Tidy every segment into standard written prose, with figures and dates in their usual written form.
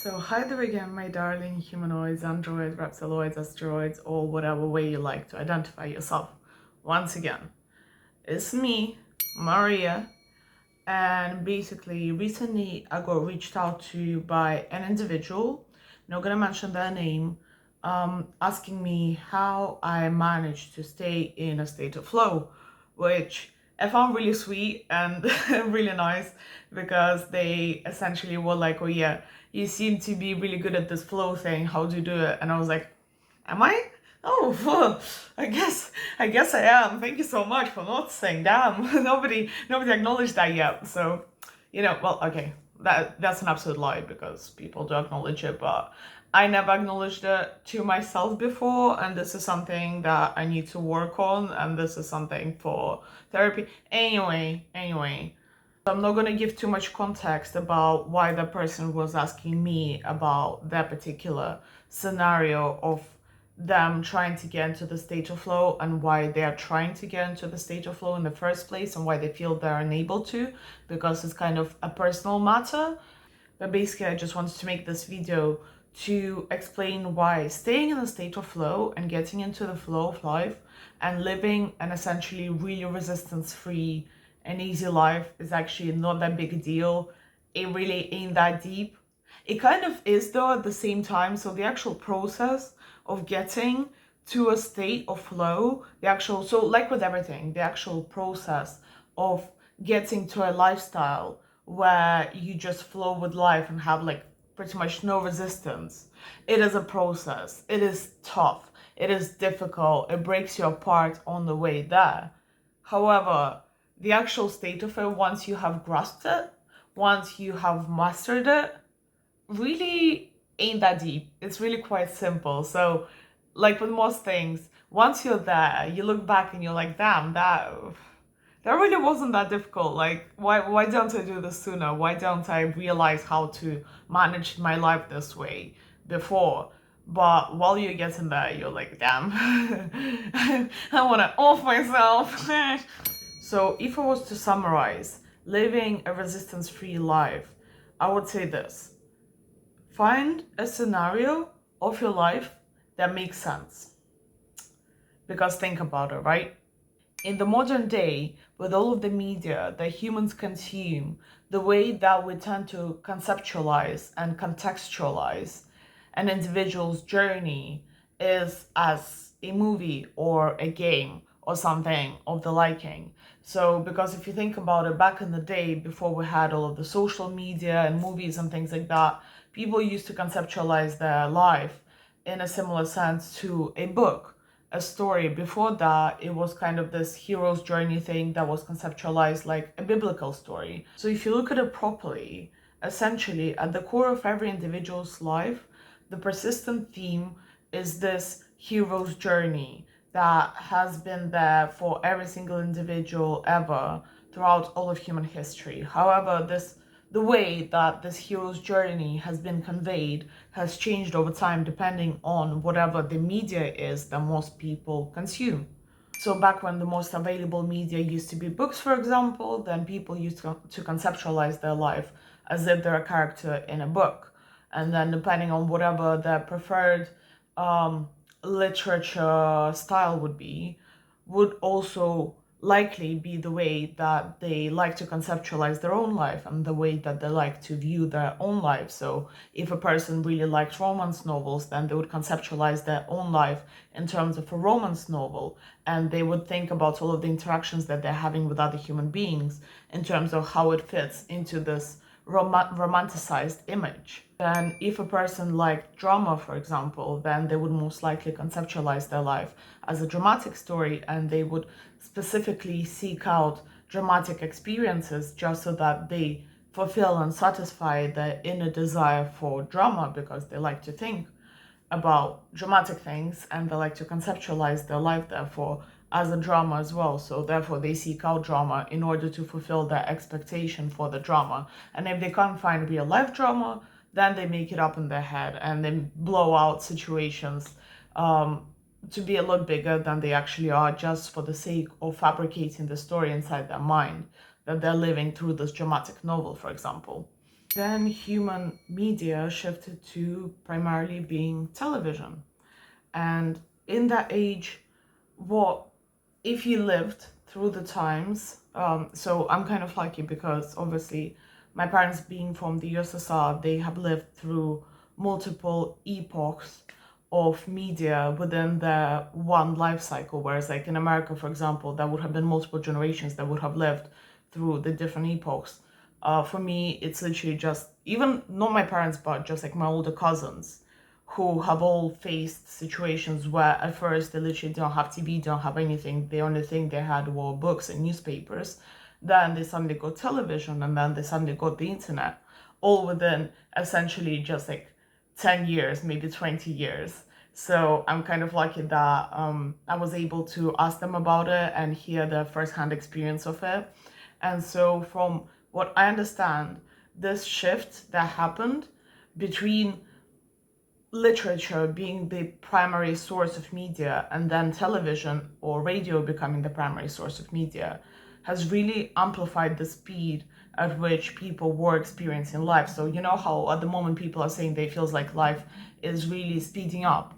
So hi there again, my darling humanoids, androids, reptiloids, asteroids, or whatever way you like to identify yourself. Once again, it's me, Maria, and basically recently I got reached out to by an individual, not gonna mention their name, asking me how I managed to stay in a state of flow, which I found really sweet and really nice because they essentially were like, oh yeah, you seem to be really good at this flow thing. How do you do it? And I was like, am I? Oh, well, I guess I am. Thank you so much for noticing. Damn, nobody acknowledged that yet. So, well, okay, that's an absolute lie because people do acknowledge it, but I never acknowledged it to myself before, and this is something that I need to work on, and this is something for therapy. Anyway, I'm not gonna give too much context about why the person was asking me about that particular scenario of them trying to get into the state of flow and why they are trying to get into the state of flow in the first place and why they feel they're unable to, because it's kind of a personal matter. But basically, I just wanted to make this video to explain why staying in a state of flow and getting into the flow of life and living an essentially really resistance-free and easy life is actually not that big a deal. It really ain't that deep. It kind of is though at the same time. So the actual process of getting to a state of flow, so like with everything, the actual process of getting to a lifestyle where you just flow with life and have like pretty much no resistance. It is a process. It is tough. It is difficult. It breaks you apart on the way there. However, the actual state of it, once you have grasped it, once you have mastered it, really ain't that deep. It's really quite simple. So, like with most things, once you're there, you look back and you're like, damn, that really wasn't that difficult. Like, why don't I do this sooner? Why don't I realize how to manage my life this way before? But while you're getting there, you're like, damn, I want to off myself. So if I was to summarize living a resistance-free life, I would say this. Find a scenario of your life that makes sense. Because think about it, right? In the modern day, with all of the media that humans consume, the way that we tend to conceptualize and contextualize an individual's journey is as a movie or a game or something of the liking. So, because if you think about it, back in the day, before we had all of the social media and movies and things like that, people used to conceptualize their life in a similar sense to a book, a story. Before that, it was kind of this hero's journey thing that was conceptualized like a biblical story. So if you look at it properly, essentially at the core of every individual's life, the persistent theme is this hero's journey that has been there for every single individual ever throughout all of human history. However, the way that this hero's journey has been conveyed has changed over time depending on whatever the media is that most people consume. So back when the most available media used to be books, for example, then people used to conceptualize their life as if they're a character in a book. And then depending on whatever their preferred literature style would also likely be the way that they like to conceptualize their own life and the way that they like to view their own life. So if a person really likes romance novels, then they would conceptualize their own life in terms of a romance novel, and they would think about all of the interactions that they're having with other human beings in terms of how it fits into this romanticized image. Then if a person liked drama, for example, then they would most likely conceptualize their life as a dramatic story, and they would specifically seek out dramatic experiences just so that they fulfill and satisfy their inner desire for drama, because they like to think about dramatic things and they like to conceptualize their life therefore as a drama as well. So therefore they seek out drama in order to fulfill their expectation for the drama. And if they can't find real life drama, then they make it up in their head and they blow out situations to be a lot bigger than they actually are, just for the sake of fabricating the story inside their mind that they're living through this dramatic novel, for example. Then human media shifted to primarily being television. And in that age, what if you lived through the times? So I'm kind of lucky because obviously my parents being from the USSR, they have lived through multiple epochs of media within their one life cycle. Whereas like in America, for example, there would have been multiple generations that would have lived through the different epochs. For me, it's literally just, even not my parents, but just like my older cousins who have all faced situations where at first they literally don't have TV, don't have anything. The only thing they had were books and newspapers. Then they suddenly got television, and then they suddenly got the internet, all within essentially just like 10 years, maybe 20 years. So I'm kind of lucky that I was able to ask them about it and hear the first-hand experience of it. And so from what I understand, this shift that happened between literature being the primary source of media and then television or radio becoming the primary source of media has really amplified the speed at which people were experiencing life. So you know how at the moment people are saying they feels like life is really speeding up.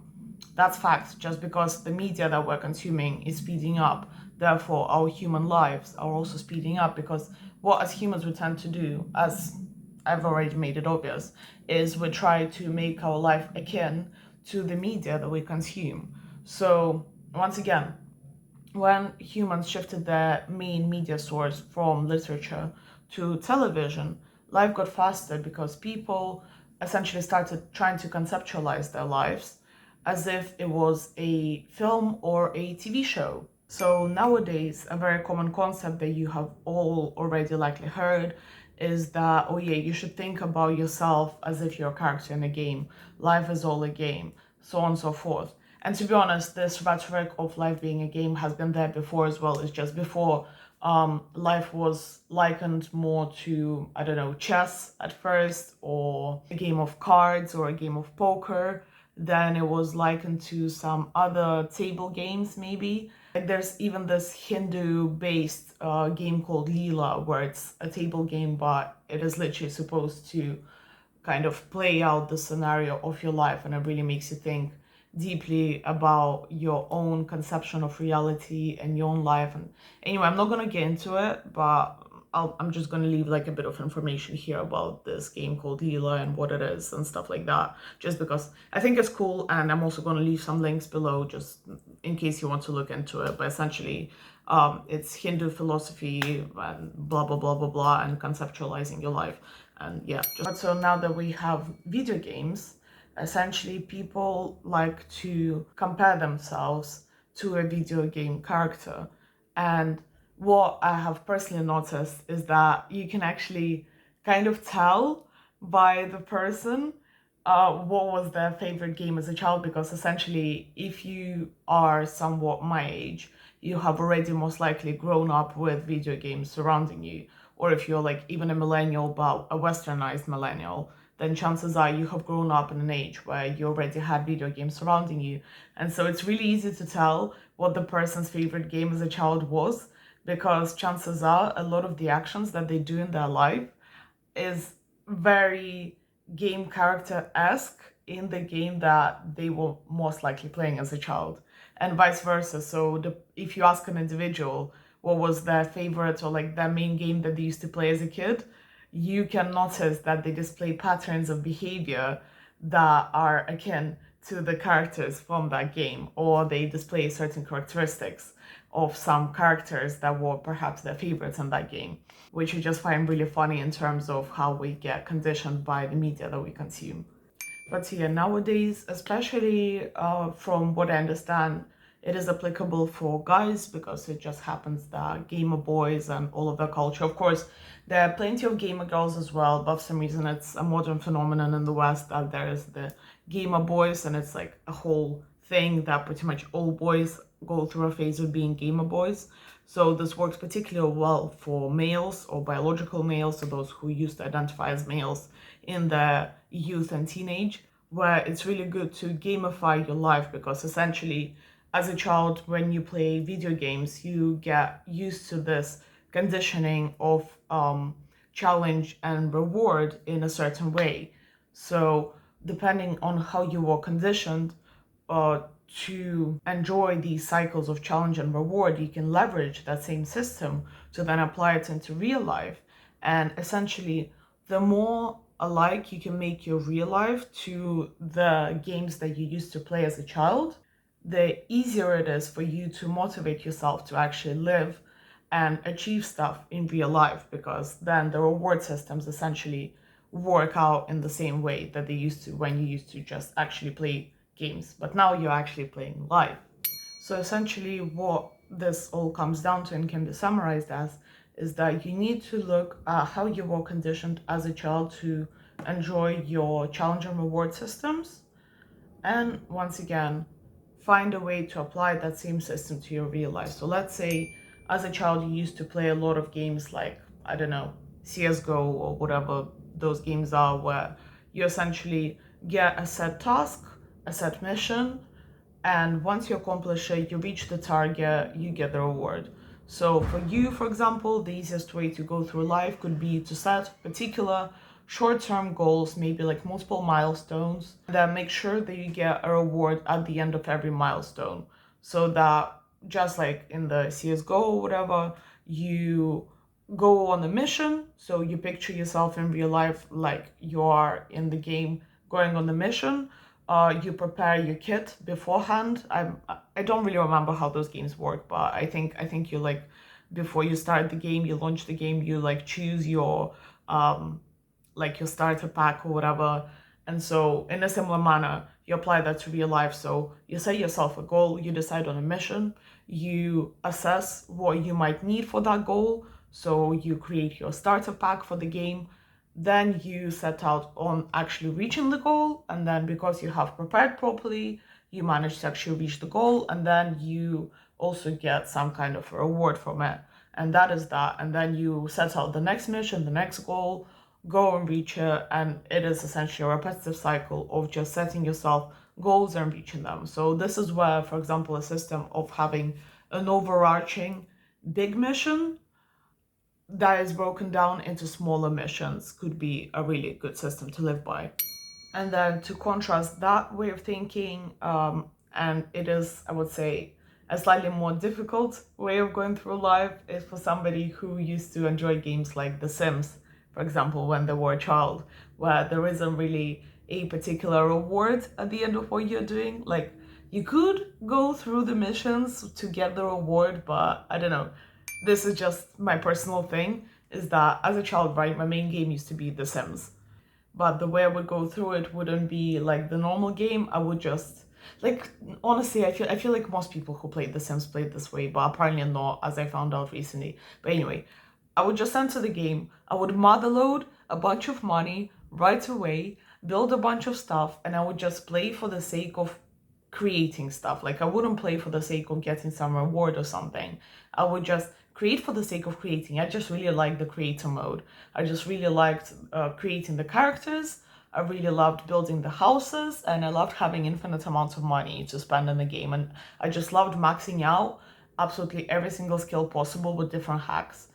That's fact, just because the media that we're consuming is speeding up. Therefore, our human lives are also speeding up, because what as humans we tend to do, as I've already made it obvious, is we try to make our life akin to the media that we consume. So once again, when humans shifted their main media source from literature to television, life got faster because people essentially started trying to conceptualize their lives as if it was a film or a TV show. So nowadays, a very common concept that you have all already likely heard is that, oh yeah, you should think about yourself as if you're a character in a game. Life is all a game, so on and so forth. And to be honest, this rhetoric of life being a game has been there before as well. It's just before life was likened more to, I don't know, chess at first, or a game of cards or a game of poker. Then it was likened to some other table games, maybe. Like there's even this Hindu-based game called Leela, where it's a table game, but it is literally supposed to kind of play out the scenario of your life, and it really makes you think deeply about your own conception of reality and your own life. And anyway, I'm not gonna get into it, but I'm just gonna leave like a bit of information here about this game called Leela and what it is and stuff like that, just because I think it's cool. And I'm also gonna leave some links below just in case you want to look into it. But essentially, it's Hindu philosophy and blah blah blah blah blah, and conceptualizing your life. And yeah, so now that we have video games, essentially people like to compare themselves to a video game character. And what I have personally noticed is that you can actually kind of tell by the person what was their favorite game as a child, because essentially if you are somewhat my age, you have already most likely grown up with video games surrounding you. Or if you're like even a millennial, but a westernized millennial, then chances are you have grown up in an age where you already had video games surrounding you. And so it's really easy to tell what the person's favorite game as a child was, because chances are a lot of the actions that they do in their life is very game character-esque in the game that they were most likely playing as a child, and vice versa. So if you ask an individual what was their favorite or like their main game that they used to play as a kid, you can notice that they display patterns of behavior that are akin to the characters from that game, or they display certain characteristics of some characters that were perhaps their favorites in that game, which I just find really funny in terms of how we get conditioned by the media that we consume. But yeah, nowadays, especially from what I understand, it is applicable for guys, because it just happens that gamer boys and all of their culture. Of course, there are plenty of gamer girls as well, but for some reason it's a modern phenomenon in the West that there is the gamer boys, and it's like a whole thing that pretty much all boys go through a phase of being gamer boys. So this works particularly well for males or biological males, so those who used to identify as males in their youth and teenage, where it's really good to gamify your life, because essentially as a child, when you play video games, you get used to this conditioning of challenge and reward in a certain way. So depending on how you were conditioned to enjoy these cycles of challenge and reward, you can leverage that same system to then apply it into real life. And essentially, the more alike you can make your real life to the games that you used to play as a child, the easier it is for you to motivate yourself to actually live and achieve stuff in real life, because then the reward systems essentially work out in the same way that they used to when you used to just actually play games, but now you're actually playing live. So essentially what this all comes down to and can be summarized as is that you need to look at how you were conditioned as a child to enjoy your challenge and reward systems, and once again find a way to apply that same system to your real life. So let's say as a child you used to play a lot of games like, I don't know, CSGO or whatever those games are, where you essentially get a set task, a set mission, and once you accomplish it, you reach the target, you get the reward. So for you, for example, the easiest way to go through life could be to set particular short-term goals, maybe like multiple milestones, and then make sure that you get a reward at the end of every milestone. So that just like in the CSGO or whatever, you go on a mission, so you picture yourself in real life like you are in the game going on the mission. You prepare your kit beforehand. I don't really remember how those games work, but I think you like, before you start the game, you launch the game, you like choose your like your starter pack or whatever. And so in a similar manner, you apply that to real life. So you set yourself a goal, you decide on a mission, you assess what you might need for that goal. So you create your starter pack for the game. Then you set out on actually reaching the goal. And then because you have prepared properly, you manage to actually reach the goal. And then you also get some kind of a reward from it. And that is that. And then you set out the next mission, the next goal, go and reach it. And it is essentially a repetitive cycle of just setting yourself goals and reaching them. So this is where, for example, a system of having an overarching big mission that is broken down into smaller missions could be a really good system to live by. And then to contrast that way of thinking, and it is, I would say, a slightly more difficult way of going through life, is for somebody who used to enjoy games like The Sims, for example, when they were a child, where there isn't really a particular reward at the end of what you're doing. Like, you could go through the missions to get the reward, but I don't know. This is just my personal thing, is that as a child, right, my main game used to be The Sims. But the way I would go through it wouldn't be like the normal game. I would just, like, honestly, I feel like most people who played The Sims played this way, but apparently not, as I found out recently. But anyway, I would just enter the game, I would motherload a bunch of money right away, build a bunch of stuff, and I would just play for the sake of creating stuff. Like, I wouldn't play for the sake of getting some reward or something. I would just create for the sake of creating. I just really liked the creator mode. I just really liked creating the characters. I really loved building the houses, and I loved having infinite amounts of money to spend in the game. And I just loved maxing out absolutely every single skill possible with different hacks.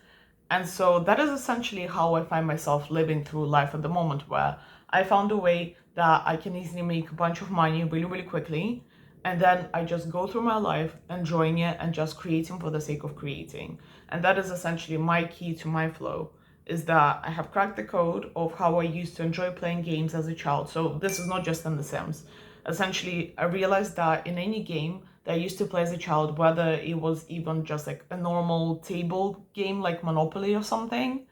And so that is essentially how I find myself living through life at the moment, where I found a way that I can easily make a bunch of money really, really quickly. And then I just go through my life enjoying it and just creating for the sake of creating. And that is essentially my key to my flow, is that I have cracked the code of how I used to enjoy playing games as a child. So this is not just in The Sims. Essentially, I realized that in any game that I used to play as a child, whether it was even just like a normal table game like Monopoly or something,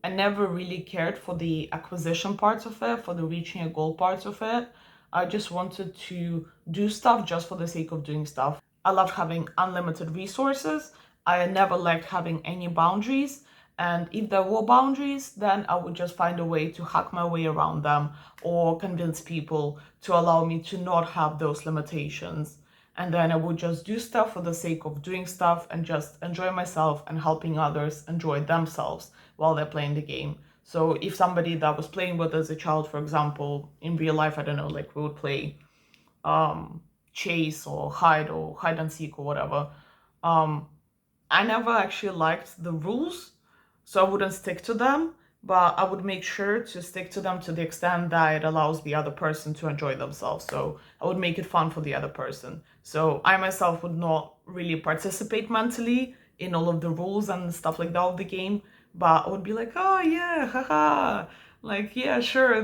I never really cared for the acquisition parts of it, for the reaching a goal parts of it. I just wanted to do stuff just for the sake of doing stuff. I loved having unlimited resources. I never liked having any boundaries. And if there were boundaries, then I would just find a way to hack my way around them or convince people to allow me to not have those limitations. And then I would just do stuff for the sake of doing stuff and just enjoy myself and helping others enjoy themselves while they're playing the game. So if somebody that was playing with as a child, for example, in real life, I don't know, like we would play chase or hide and seek or whatever. I never actually liked the rules, so I wouldn't stick to them. but I would make sure to stick to them to the extent that it allows the other person to enjoy themselves. So I would make it fun for the other person. So I myself would not really participate mentally in all of the rules and stuff like that of the game, but I would be like, oh yeah, haha. Like, yeah, sure,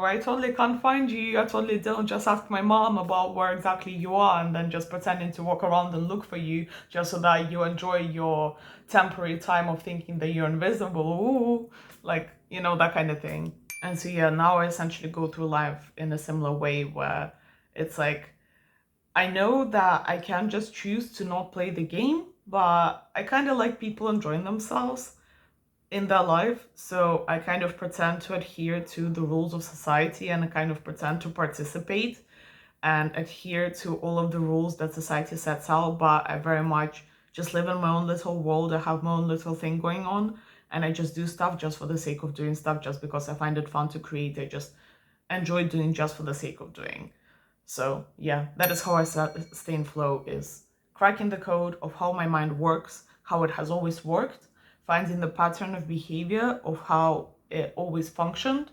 I totally can't find you. I totally don't. Just ask my mom about where exactly you are and then just pretending to walk around and look for you just so that you enjoy your temporary time of thinking that you're invisible. Ooh, like, that kind of thing. And so, yeah, now I essentially go through life in a similar way where it's like, I know that I can just choose to not play the game, but I kind of like people enjoying themselves in their life. So I kind of pretend to adhere to the rules of society and I kind of pretend to participate and adhere to all of the rules that society sets out. But I very much just live in my own little world. I have my own little thing going on. And I just do stuff just for the sake of doing stuff, just because I find it fun to create. I just enjoy doing just for the sake of doing. So yeah, that is how I stay in flow, is cracking the code of how my mind works, how it has always worked, finding the pattern of behavior of how it always functioned,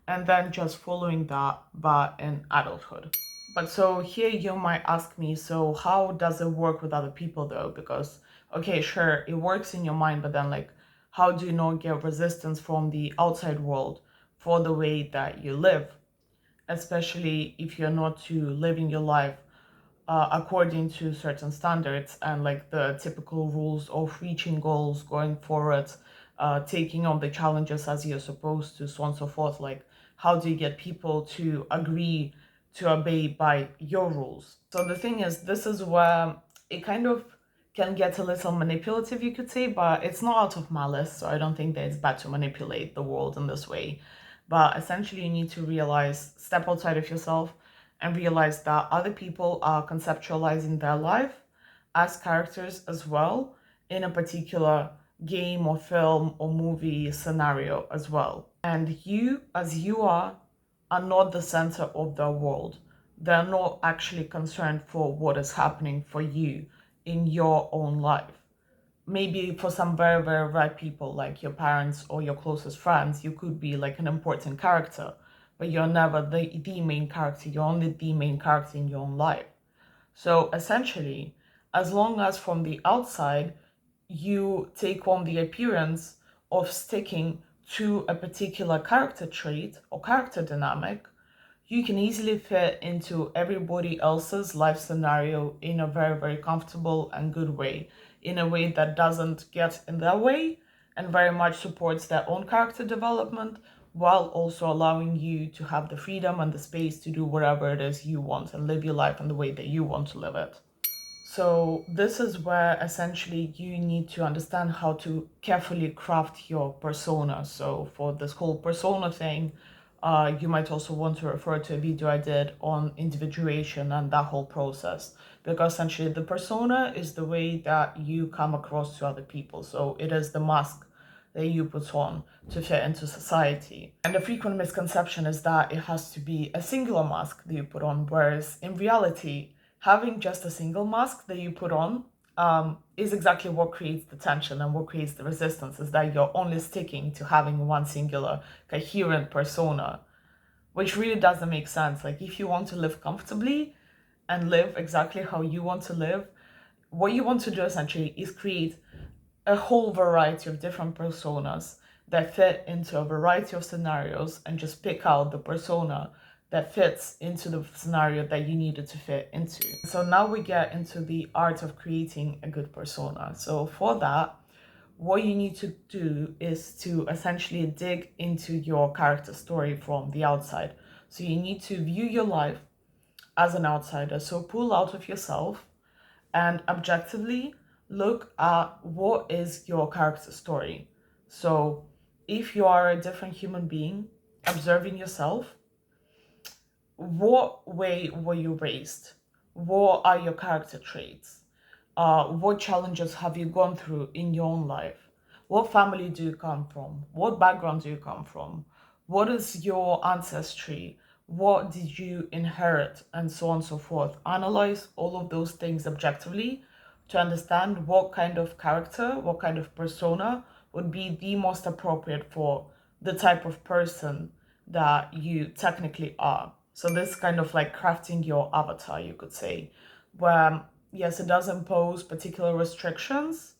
and then just following that but in adulthood. But so here you might ask me, so how does it work with other people though? Because, okay, sure, it works in your mind, but then like, how do you not get resistance from the outside world for the way that you live? Especially if you're not to living your life according to certain standards and like the typical rules of reaching goals, going forward, taking on the challenges as you're supposed to, so on and so forth. Like, how do you get people to agree to obey by your rules? So the thing is, this is where it kind of can get a little manipulative, you could say, but it's not out of malice. So I don't think that it's bad to manipulate the world in this way. But essentially, you need to realize, step outside of yourself and realize that other people are conceptualizing their life as characters as well in a particular game or film or movie scenario as well. And you, as you are not the center of their world. They're not actually concerned for what is happening for you in your own life. Maybe for some very, very rare people like your parents or your closest friends, you could be like an important character, but you're never the main character. You're only the main character in your own life. So essentially, as long as from the outside you take on the appearance of sticking to a particular character trait or character dynamic, you can easily fit into everybody else's life scenario in a very, very comfortable and good way, in a way that doesn't get in their way and very much supports their own character development, while also allowing you to have the freedom and the space to do whatever it is you want and live your life in the way that you want to live it. So this is where essentially you need to understand how to carefully craft your persona. So for this whole persona thing, you might also want to refer to a video I did on individuation and that whole process, because essentially the persona is the way that you come across to other people. So it is the mask that you put on to fit into society. And the frequent misconception is that it has to be a singular mask that you put on, whereas in reality, having just a single mask that you put on is exactly what creates the tension and what creates the resistance, is that you're only sticking to having one singular coherent persona, which really doesn't make sense. Like, if you want to live comfortably and live exactly how you want to live, what you want to do essentially is create a whole variety of different personas that fit into a variety of scenarios and just pick out the persona that fits into the scenario that you needed to fit into. So now we get into the art of creating a good persona. So for that, what you need to do is to essentially dig into your character story from the outside. So you need to view your life as an outsider. So pull out of yourself and objectively look at what is your character story. So if you are a different human being, observing yourself, what way were you raised? What are your character traits? What challenges have you gone through in your own life? What family do you come from? What background do you come from? What is your ancestry? What did you inherit? And so on and so forth. Analyze all of those things objectively to understand what kind of character, what kind of persona would be the most appropriate for the type of person that you technically are. So this kind of like crafting your avatar, you could say, where yes, it does impose particular restrictions,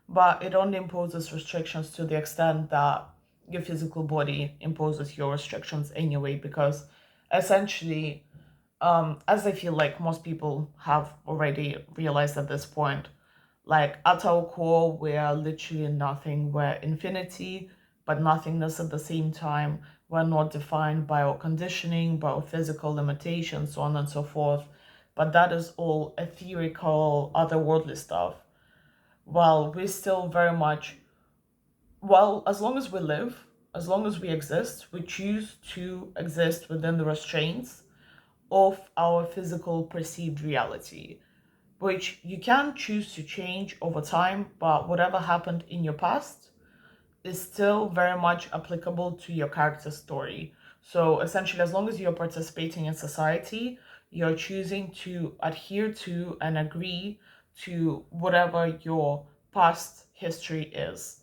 but it only imposes restrictions to the extent that your physical body imposes your restrictions anyway, because essentially, as I feel like most people have already realized at this point, like at our core, we are literally nothing. We're infinity, but nothingness at the same time. We're not defined by our conditioning, by our physical limitations, so on and so forth. But that is all etherical, otherworldly stuff. While we still very much, well, as long as we live, as long as we exist, we choose to exist within the restraints of our physical perceived reality, which you can choose to change over time, but whatever happened in your past is still very much applicable to your character story. So essentially, as long as you're participating in society, you're choosing to adhere to and agree to whatever your past history is.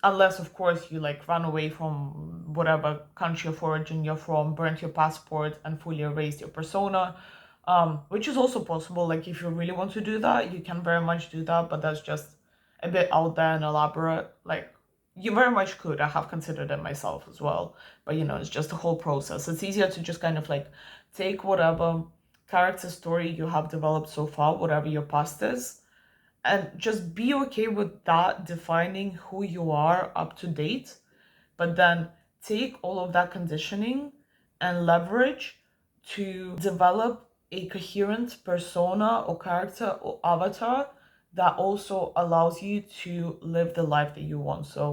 Unless, of course, you like run away from whatever country of origin you're from, burnt your passport, and fully erased your persona, which is also possible. Like, if you really want to do that, you can very much do that, but that's just a bit out there and elaborate. Like, you very much could. I have considered it myself as well, but it's just the whole process. It's easier to just kind of like take whatever character story you have developed so far, whatever your past is, and just be okay with that defining who you are up to date, but then take all of that conditioning and leverage to develop a coherent persona or character or avatar that also allows you to live the life that you want. So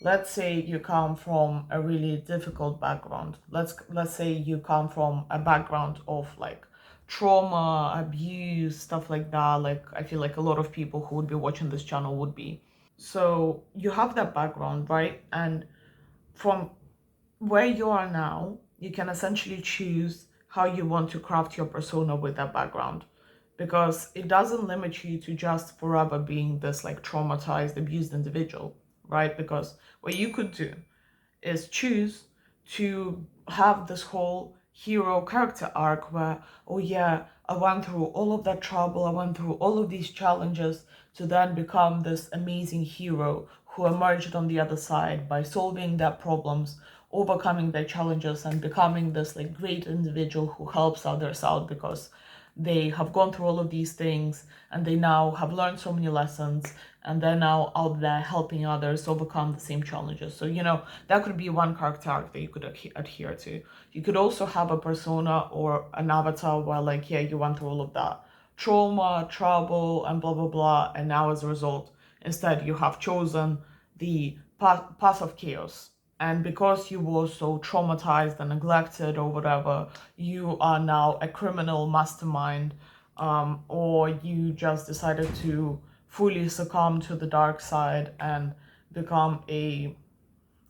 let's say you come from a really difficult background. Let's say you come from a background of like trauma, abuse, stuff like that. Like, I feel like a lot of people who would be watching this channel would be. So you have that background, right? And from where you are now, you can essentially choose how you want to craft your persona with that background, because it doesn't limit you to just forever being this like traumatized, abused individual, right? Because what you could do is choose to have this whole hero character arc where, oh yeah, I went through all of that trouble, I went through all of these challenges to then become this amazing hero who emerged on the other side by solving their problems, overcoming their challenges, and becoming this like great individual who helps others out because they have gone through all of these things and they now have learned so many lessons, and they're now out there helping others overcome the same challenges. So that could be one character arc that you could adhere to. You could also have a persona or an avatar where, like, yeah, you went through all of that trauma, trouble, and blah blah blah, and now as a result, instead you have chosen the path of chaos. And because you were so traumatized and neglected or whatever, you are now a criminal mastermind, or you just decided to fully succumb to the dark side and become a,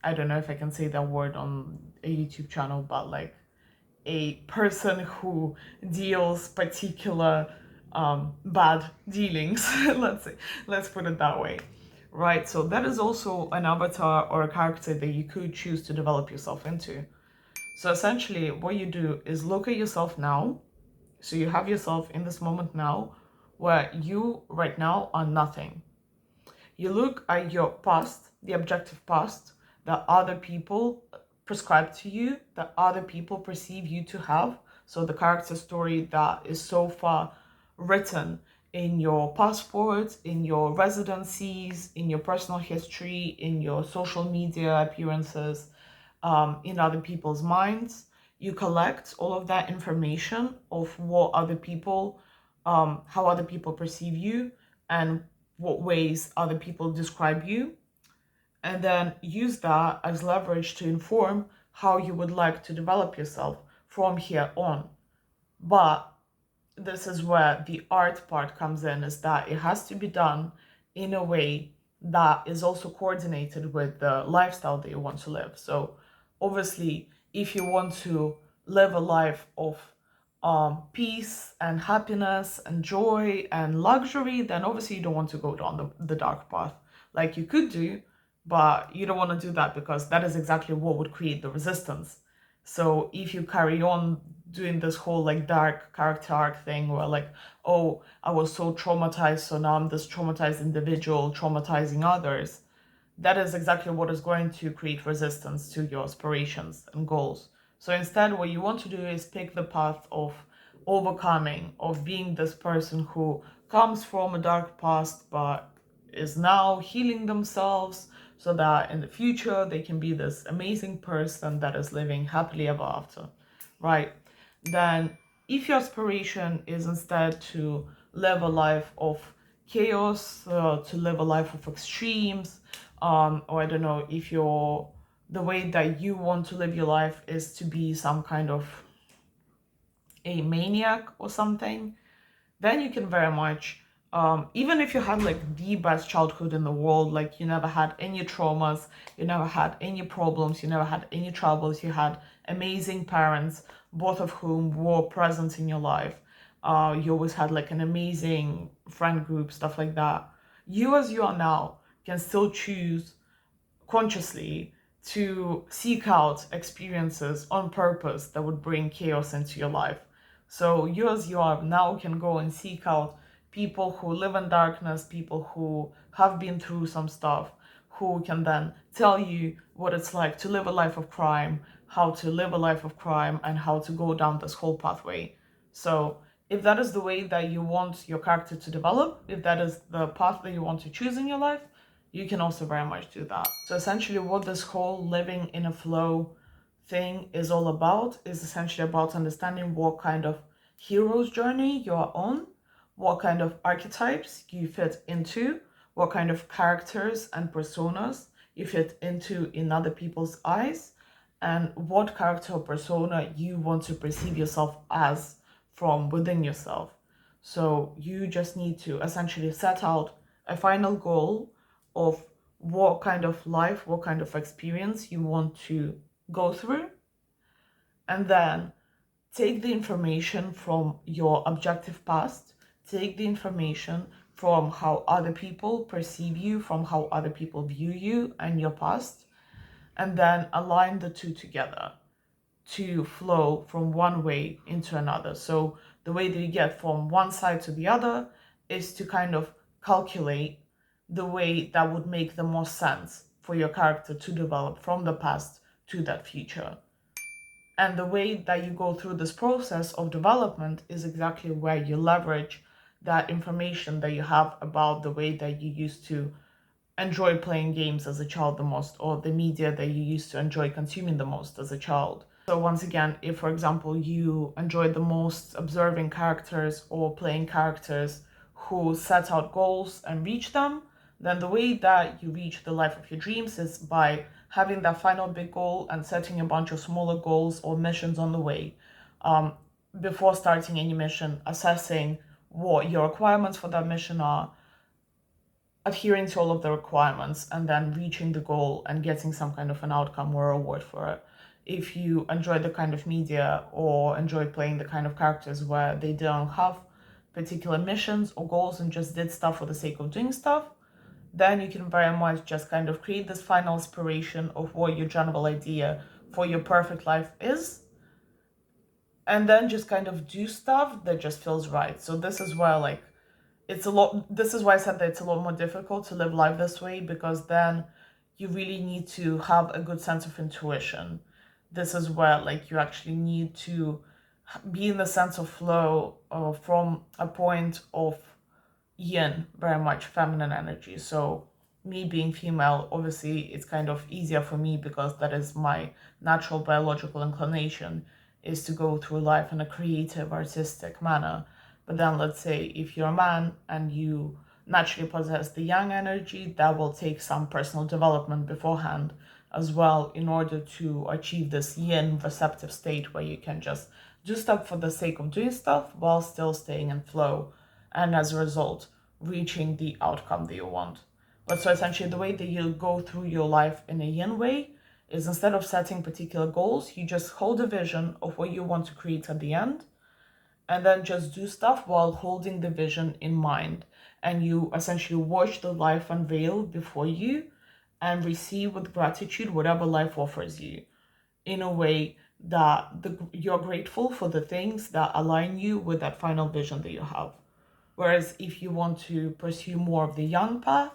I don't know if I can say that word on a YouTube channel, but like a person who deals particular bad dealings. Let's put it that way, right? So that is also an avatar or a character that you could choose to develop yourself into. So essentially, what you do is look at yourself now. So you have yourself in this moment now, where you right now are nothing. You look at your past, the objective past that other people prescribe to you, that other people perceive you to have. So the character story that is so far written in your passports, in your residencies, in your personal history, in your social media appearances, in other people's minds. You collect all of that information of what other people, how other people perceive you, and what ways other people describe you, and then use that as leverage to inform how you would like to develop yourself from here on. But this is where the art part comes in, is that it has to be done in a way that is also coordinated with the lifestyle that you want to live. So obviously, if you want to live a life of peace and happiness and joy and luxury, then obviously you don't want to go down the dark path. Like, you could do, But you don't want to do that because that is exactly what would create the resistance. So if you carry on doing this whole like dark character arc thing where like, oh, I was so traumatized, so now I'm this traumatized individual traumatizing others, that is exactly what is going to create resistance to your aspirations and goals. So instead, what you want to do is pick the path of overcoming, of being this person who comes from a dark past but is now healing themselves so that in the future they can be this amazing person that is living happily ever after, right? Then, if your aspiration is instead to live a life of chaos, to live a life of extremes, or I don't know, if the way that you want to live your life is to be some kind of a maniac or something, then you can very much, even if you had like the best childhood in the world, like you never had any traumas, you never had any problems, you never had any troubles, you had amazing parents, both of whom were present in your life, you always had like an amazing friend group, stuff like that. You as you are now can still choose consciously to seek out experiences on purpose that would bring chaos into your life. So you as you are now can go and seek out people who live in darkness, people who have been through some stuff, who can then tell you what it's like to live a life of crime, how to live a life of crime, and how to go down this whole pathway. So if that is the way that you want your character to develop, if that is the path that you want to choose in your life, you can also very much do that. So essentially what this whole living in a flow thing is all about is essentially about understanding what kind of hero's journey you're on, what kind of archetypes you fit into, what kind of characters and personas you fit into in other people's eyes, and what character or persona you want to perceive yourself as from within yourself. So you just need to essentially set out a final goal of what kind of life, what kind of experience you want to go through, and then take the information from your objective past, take the information from how other people perceive you, from how other people view you and your past, and then align the two together to flow from one way into another. So the way that you get from one side to the other is to kind of calculate the way that would make the most sense for your character to develop from the past to that future. And the way that you go through this process of development is exactly where you leverage that information that you have about the way that you used to enjoy playing games as a child the most, or the media that you used to enjoy consuming the most as a child. So once again, if for example you enjoy the most observing characters or playing characters who set out goals and reach them, then the way that you reach the life of your dreams is by having that final big goal and setting a bunch of smaller goals or missions on the way. Before starting any mission, assessing what your requirements for that mission are, adhering to all of the requirements, and then reaching the goal and getting some kind of an outcome or reward for it. If you enjoy the kind of media or enjoy playing the kind of characters where they don't have particular missions or goals and just did stuff for the sake of doing stuff, then you can very much just kind of create this final aspiration of what your general idea for your perfect life is, and then just kind of do stuff that just feels right. So this is where like this is why I said that it's a lot more difficult to live life this way, because then you really need to have a good sense of intuition. This is where like you actually need to be in the sense of flow from a point of yin, very much feminine energy. So me being female, obviously it's kind of easier for me because that is my natural biological inclination, is to go through life in a creative, artistic manner. But then let's say if you're a man and you naturally possess the yang energy, that will take some personal development beforehand as well in order to achieve this yin receptive state where you can just do stuff for the sake of doing stuff while still staying in flow, and as a result reaching the outcome that you want. But so essentially the way that you go through your life in a yin way is, instead of setting particular goals, you just hold a vision of what you want to create at the end, and then just do stuff while holding the vision in mind. And you essentially watch the life unveil before you, and receive with gratitude whatever life offers you, in a way that you're grateful for the things that align you with that final vision that you have. Whereas if you want to pursue more of the yang path,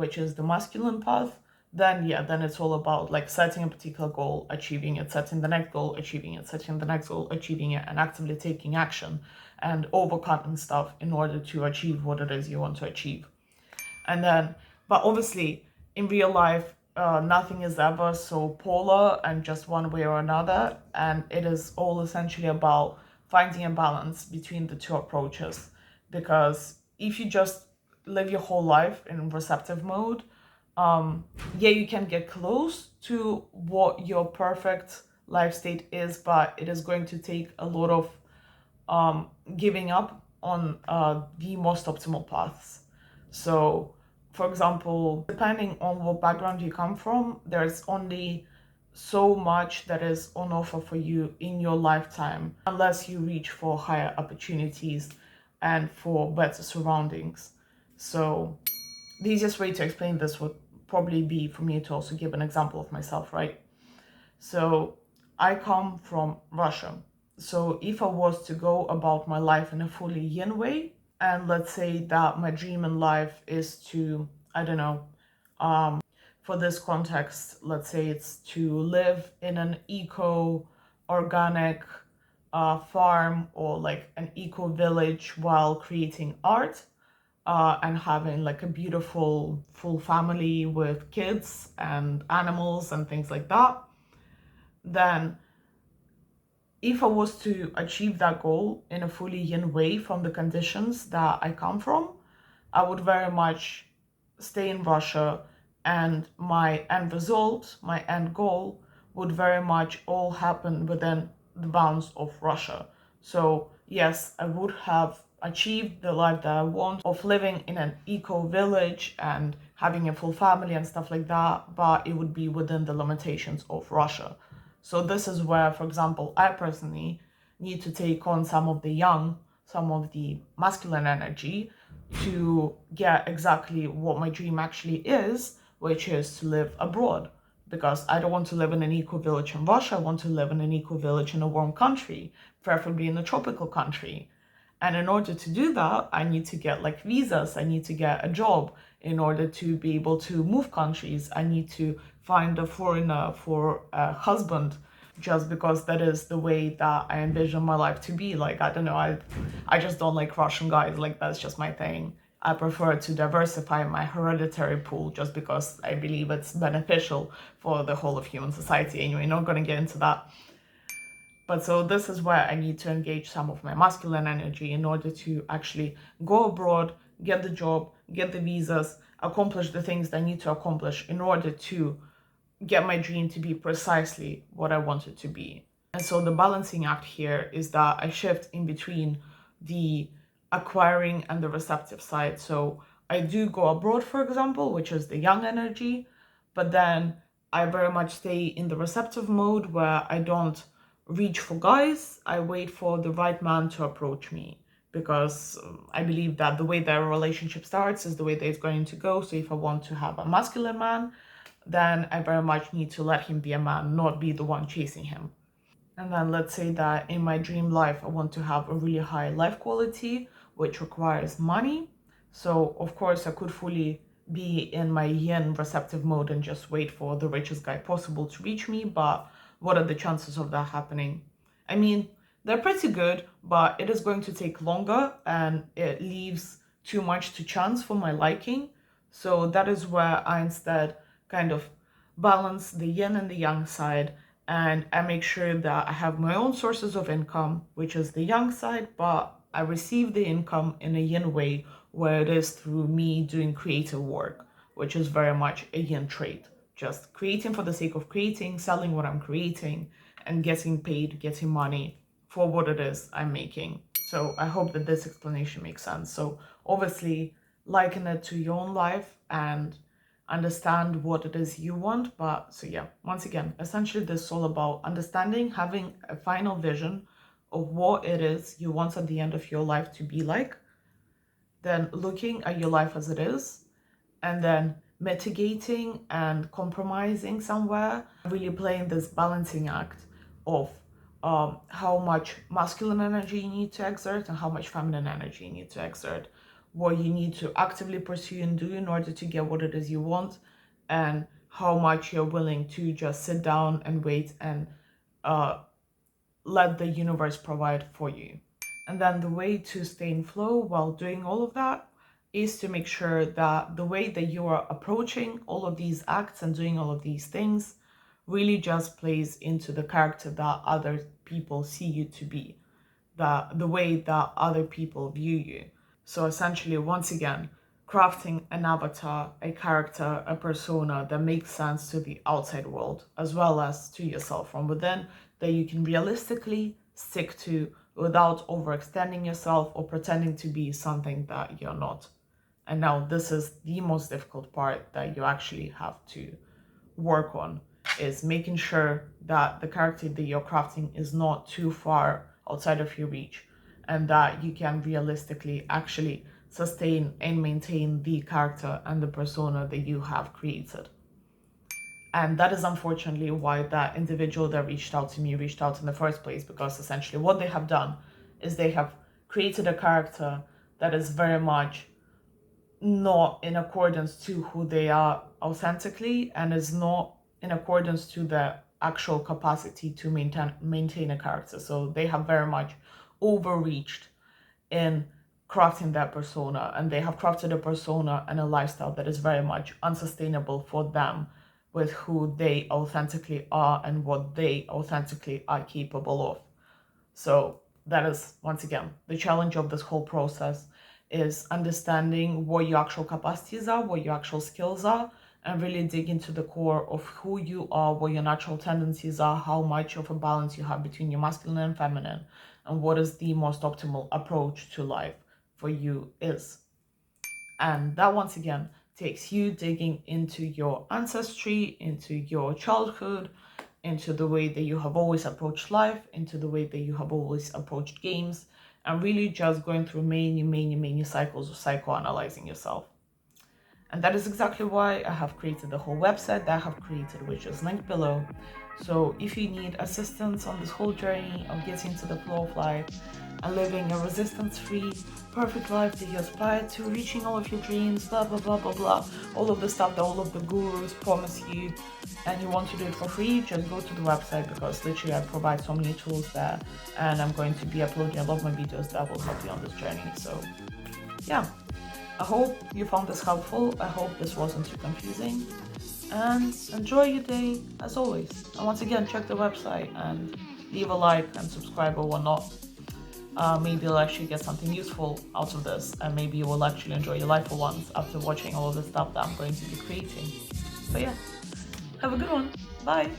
which is the masculine path, then yeah, then it's all about like setting a particular goal, achieving it, setting the next goal, achieving it, setting the next goal, achieving it, and actively taking action and overcoming stuff in order to achieve what it is you want to achieve. And then, but obviously in real life, nothing is ever so polar and just one way or another. And it is all essentially about finding a balance between the two approaches. Because if you just live your whole life in receptive mode, yeah, you can get close to what your perfect life state is, but it is going to take a lot of giving up on the most optimal paths. So, for example, depending on what background you come from, there's only so much that is on offer for you in your lifetime, unless you reach for higher opportunities and for better surroundings. So, the easiest way to explain this would probably be for me to also give an example of myself, right? So I come from Russia. So if I was to go about my life in a fully yin way, and let's say that my dream in life is to, I don't know, for this context, let's say it's to live in an eco organic farm or like an eco village while creating art, and having like a beautiful full family with kids and animals and things like that, then if I was to achieve that goal in a fully yin way from the conditions that I come from, I would very much stay in Russia, and my end result, my end goal, would very much all happen within the bounds of Russia. So, yes, I would have achieved the life that I want of living in an eco village and having a full family and stuff like that, but it would be within the limitations of Russia. So this is where, for example, I personally need to take on some of the yang, some of the masculine energy to get exactly what my dream actually is, which is to live abroad. Because I don't want to live in an eco village in Russia, I want to live in an eco village in a warm country, preferably in a tropical country. And in order to do that, I need to get like visas, I need to get a job in order to be able to move countries. I need to find a foreigner for a husband, just because that is the way that I envision my life to be. Like, I don't know, I just don't like Russian guys, like that's just my thing. I prefer to diversify my hereditary pool just because I believe it's beneficial for the whole of human society. Anyway, not gonna get into that. But so this is where I need to engage some of my masculine energy in order to actually go abroad, get the job, get the visas, accomplish the things that I need to accomplish in order to get my dream to be precisely what I want it to be. And so the balancing act here is that I shift in between the acquiring and the receptive side. So I do go abroad, for example, which is the yang energy, but then I very much stay in the receptive mode where I don't reach for guys. I wait for the right man to approach me, because I believe that the way that a relationship starts is the way that it's going to go. So if I want to have a masculine man, then I very much need to let him be a man, not be the one chasing him. And then let's say that in my dream life, I want to have a really high life quality, which requires money. So of course I could fully be in my yin receptive mode and just wait for the richest guy possible to reach me. But what are the chances of that happening? I mean, they're pretty good, but it is going to take longer and it leaves too much to chance for my liking. So that is where I instead kind of balance the yin and the yang side, and I make sure that I have my own sources of income, which is the yang side, but I receive the income in a yin way, where it is through me doing creative work, which is very much a yin trait. Just creating for the sake of creating, selling what I'm creating, and getting paid, getting money for what it is I'm making. So I hope that this explanation makes sense. So obviously, liken it to your own life and understand what it is you want. But so yeah, once again, essentially this is all about understanding, having a final vision of what it is you want at the end of your life to be like, then looking at your life as it is, and then mitigating and compromising somewhere, really playing this balancing act of how much masculine energy you need to exert and how much feminine energy you need to exert, what you need to actively pursue and do in order to get what it is you want, and how much you're willing to just sit down and wait and let the universe provide for you. And then the way to stay in flow while doing all of that is to make sure that the way that you are approaching all of these acts and doing all of these things really just plays into the character that other people see you to be, the way that other people view you. So essentially, once again, crafting an avatar, a character, a persona that makes sense to the outside world as well as to yourself from within, that you can realistically stick to without overextending yourself or pretending to be something that you're not. And now this is the most difficult part that you actually have to work on, is making sure that the character that you're crafting is not too far outside of your reach, and that you can realistically actually sustain and maintain the character and the persona that you have created. And that is unfortunately why that individual that reached out to me reached out in the first place, because essentially what they have done is they have created a character that is very much not in accordance to who they are authentically, and is not in accordance to the actual capacity to maintain a character. So they have very much overreached in crafting that persona, and they have crafted a persona and a lifestyle that is very much unsustainable for them with who they authentically are and what they authentically are capable of. So that is, once again, the challenge of this whole process, is understanding what your actual capacities are, what your actual skills are, and really dig into the core of who you are, what your natural tendencies are, how much of a balance you have between your masculine and feminine, and what is the most optimal approach to life for you is. And that, once again, takes you digging into your ancestry, into your childhood, into the way that you have always approached life, into the way that you have always approached games, and really just going through many cycles of psychoanalyzing yourself. And that is exactly why I have created the whole website that I have created, which is linked below. So if you need assistance on this whole journey of getting to the flow of life and living a resistance-free, perfect life that you aspire to, reaching all of your dreams, blah, blah, blah, blah, blah, all of the stuff that all of the gurus promise you, and you want to do it for free, just go to the website, because literally I provide so many tools there, and I'm going to be uploading a lot of my videos that will help you on this journey. So yeah, I hope you found this helpful. I hope this wasn't too confusing, and enjoy your day as always. And once again, check the website and leave a like and subscribe or whatnot. Maybe you'll actually get something useful out of this, and maybe you will actually enjoy your life for once after watching all of the stuff that I'm going to be creating. So yeah, have a good one. Bye.